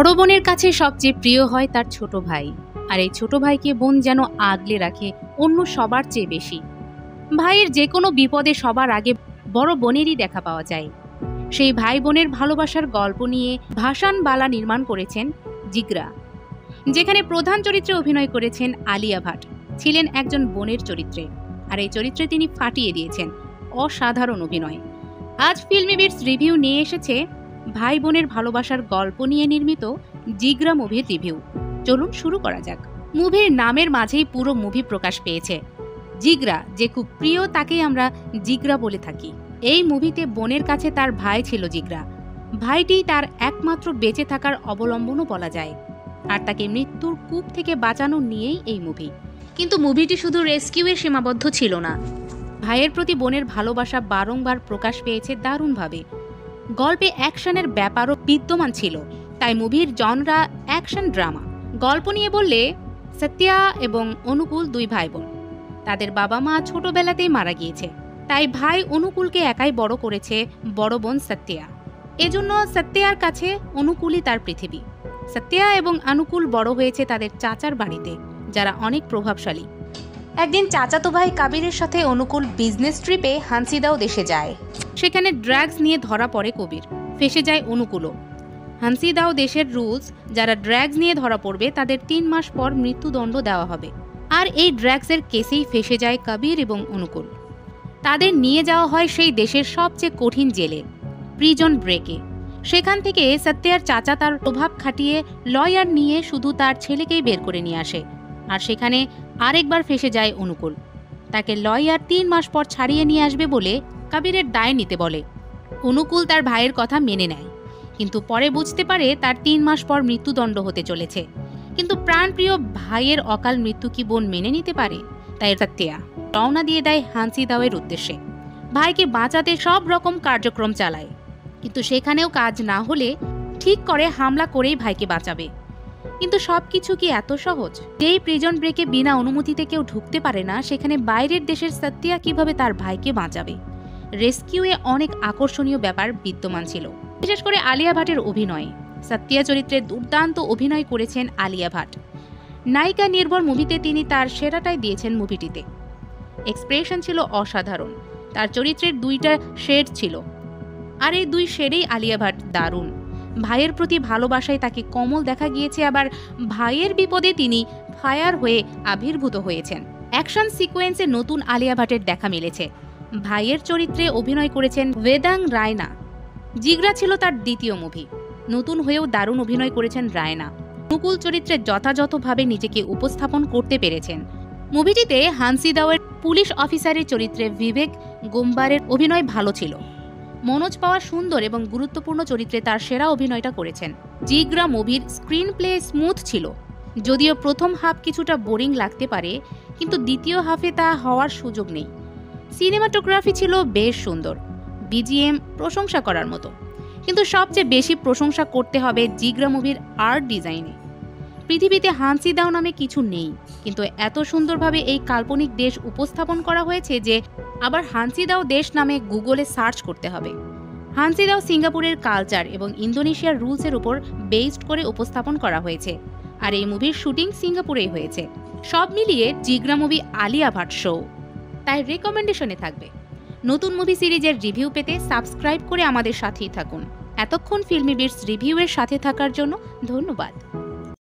বড় বোনের কাছে সবচেয়ে প্রিয় হয় তার ছোট ভাই, আর এই ছোট ভাইকে বোন যেন আগলে রাখে অন্য সবার চেয়ে বেশি। ভাইয়ের যে কোনো বিপদে সবার আগে বড় বোনেরই দেখা পাওয়া যায়। সেই ভাই বোনের ভালোবাসার গল্প নিয়ে ভাসানবালা নির্মাণ করেছেন জিগরা, যেখানে প্রধান চরিত্রে অভিনয় করেছেন আলিয়া ভাট, ছিলেন একজন বোনের চরিত্রে, আর এই চরিত্রে তিনি ফাটিয়ে দিয়েছেন অসাধারণ অভিনয়। আজ ফিল্মি বিটস রিভিউ নিয়ে এসেছে ভাই বোনের ভালোবাসার গল্প নিয়ে নির্মিত জিগরা মুভির রিভিউ। চলুন শুরু করা যাক। মুভির নামের মাঝেই পুরো মুভি প্রকাশ পেয়েছে। জিগরা যে খুব প্রিয় তাকেই আমরা জিগরা বলে থাকি। এই মুভিতে বোনের কাছে তার ভাই ছিল জিগরা। ভাইটি তার একমাত্র বেঁচে থাকার অবলম্বনও বলা যায়, আর তাকে মৃত্যুর কূপ থেকে বাঁচানো নিয়েই এই মুভি। কিন্তু মুভিটি শুধু রেস্কিউয়ে সীমাবদ্ধ ছিল না। ভাইয়ের প্রতি বোনের ভালোবাসা বারংবার প্রকাশ পেয়েছে দারুণভাবে। গল্পে অ্যাকশনের ব্যাপারও বিদ্যমান ছিল, তাই মুভির জনরা অ্যাকশন ড্রামা। গল্প নিয়ে বললে সত্যা এবং অনুকূল দুই ভাই বোন। তাদের বাবা মা ছোটবেলাতেই মারা গিয়েছে, তাই ভাই অনুকূলকে একাই বড় করেছে বড় বোন সত্যা। এজন্য সত্যার কাছে অনুকূলই তার পৃথিবী। সত্যা এবং অনুকূল বড় হয়েছে তাদের চাচার বাড়িতে, যারা অনেক প্রভাবশালী। একদিন চাচাতো ভাই কাবিরের সাথে অনুকূল বিজনেস ট্রিপে হানসিদাও দেশে যায়। সেখানে ড্রাগস নিয়ে ধরা পড়ে কবির, ফেসে যায় অনুকূলও। হানসিদাও দেশের রুলস, যারা ড্রাগস নিয়ে ধরা পড়বে তাদের 3 মাস পর মৃত্যুদণ্ড দেওয়া হবে। আর এই ড্রাগসের কেসেই ফেসে যায় কবির এবং অনুকূল। তাদের নিয়ে যাওয়া হয় সেই দেশের সবচেয়ে কঠিন জেলে, প্রিজন ব্রেকে। সেখান থেকে সত্যার চাচা তার প্রভাব খাটিয়ে লয়ার নিয়ে শুধু তার ছেলেকেই বের করে নিয়ে আসে, আর সেখানে আরেকবার ফেসে যায় অনুকূল। তাকে লয়ার 3 মাস পর ছাড়িয়ে নিয়ে আসবে বলে কবিরের দায় নিতে বলে। অনুকূল তার ভাইয়ের কথা মেনে নেয়, কিন্তু পরে বুঝতে পারে তার 3 মাস পর মৃত্যুদণ্ড হতে চলেছে। কিন্তু প্রাণপ্রিয় ভাইয়ের অকাল মৃত্যু কি বোন মেনে নিতে পারে? তাই সত্যা রওনা দিয়ে দেয় হানসিদাওয়ের উদ্দেশ্যে। ভাইকে বাঁচাতে সব রকম কার্যক্রম চালায়, কিন্তু সেখানেও কাজ না হলে ঠিক করে হামলা করেই ভাইকে বাঁচাবে। কিন্তু সবকিছু কি এত সহজ? যেই প্রিজন ব্রেকে বিনা অনুমতিতে কেউ ঢুকতে পারে না, সেখানে বাইরের দেশের সত্যা কিভাবে তার ভাইকে বাঁচাবে? রেস্কিউয়ে অনেক আকর্ষণীয় ব্যাপার বিদ্যমান ছিল, বিশেষ করে আলিয়া ভাটের অভিনয়। সত্যা চরিত্রে দুর্দান্ত অভিনয় করেছেন আলিয়া ভাট। নায়িকা নির্ভর মুভিতে তিনি তার সেরাটাই দিয়েছেন মুভিটিতে। এক্সপ্রেশন ছিল অসাধারণ। তার চরিত্রের 2টা শেড ছিল, আর এই 2 শেডেই আলিয়া ভাট দারুণ। ভাইয়ের প্রতি ভালোবাসায় তাকে কমল দেখা গিয়েছে, আবার ভাইয়ের বিপদে তিনি ফায়ার হয়ে আবির্ভূত হয়েছেন। অ্যাকশন সিকোয়েন্সে নতুন আলিয়া ভাটের দেখা মিলেছে। ভাইয়ের চরিত্রে অভিনয় করেছেন বেদাং রায়না। জিগরা ছিল তার দ্বিতীয় মুভি। নতুন হয়েও দারুণ অভিনয় করেছেন রায়না। অনুকূল চরিত্রে যথাযথভাবে নিজেকে উপস্থাপন করতে পেরেছেন। মুভিটিতে হানসিদাওয়ের পুলিশ অফিসারের চরিত্রে বিবেক গোম্বারের অভিনয় ভালো ছিল। মনোজ পাওয়ার সুন্দর এবং গুরুত্বপূর্ণ চরিত্রে তার সেরা অভিনয়টা করেছেন। জিগরা মুভির স্ক্রিন প্লে স্মুথ ছিল, যদিও প্রথম হাফ কিছুটা বোরিং লাগতে পারে, কিন্তু দ্বিতীয় হাফে তা হওয়ার সুযোগ নেই। সিনেমাটোগ্রাফি ছিল বেশ সুন্দর, বিজিএম প্রশংসা করার মতো, কিন্তু সবচেয়ে বেশি প্রশংসা করতে হবে জিগরা মুভির আর্ট ডিজাইনে। পৃথিবীতে হানসিদাও নামে কিছু নেই, কিন্তু এত সুন্দরভাবে এই কাল্পনিক দেশ উপস্থাপন করা হয়েছে যে আবার হানসিদাও দেশ নামে গুগলে সার্চ করতে হবে। হানসিদাও সিঙ্গাপুরের কালচার এবং ইন্দোনেশিয়ার রুলসের উপর বেসড করে উপস্থাপন করা হয়েছে, আর এই মুভির শুটিং সিঙ্গাপুরেই হয়েছে। সব মিলিয়ে জিগরা মুভি আলিয়া ভাট শো, তাই রেকমেন্ডেশনে থাকবে। নতুন মুভি সিরিজের রিভিউ পেতে সাবস্ক্রাইব করে আমাদের সাথেই থাকুন। এতক্ষণ ফিল্মি বিটস রিভিউয়ের সাথে থাকার জন্য ধন্যবাদ।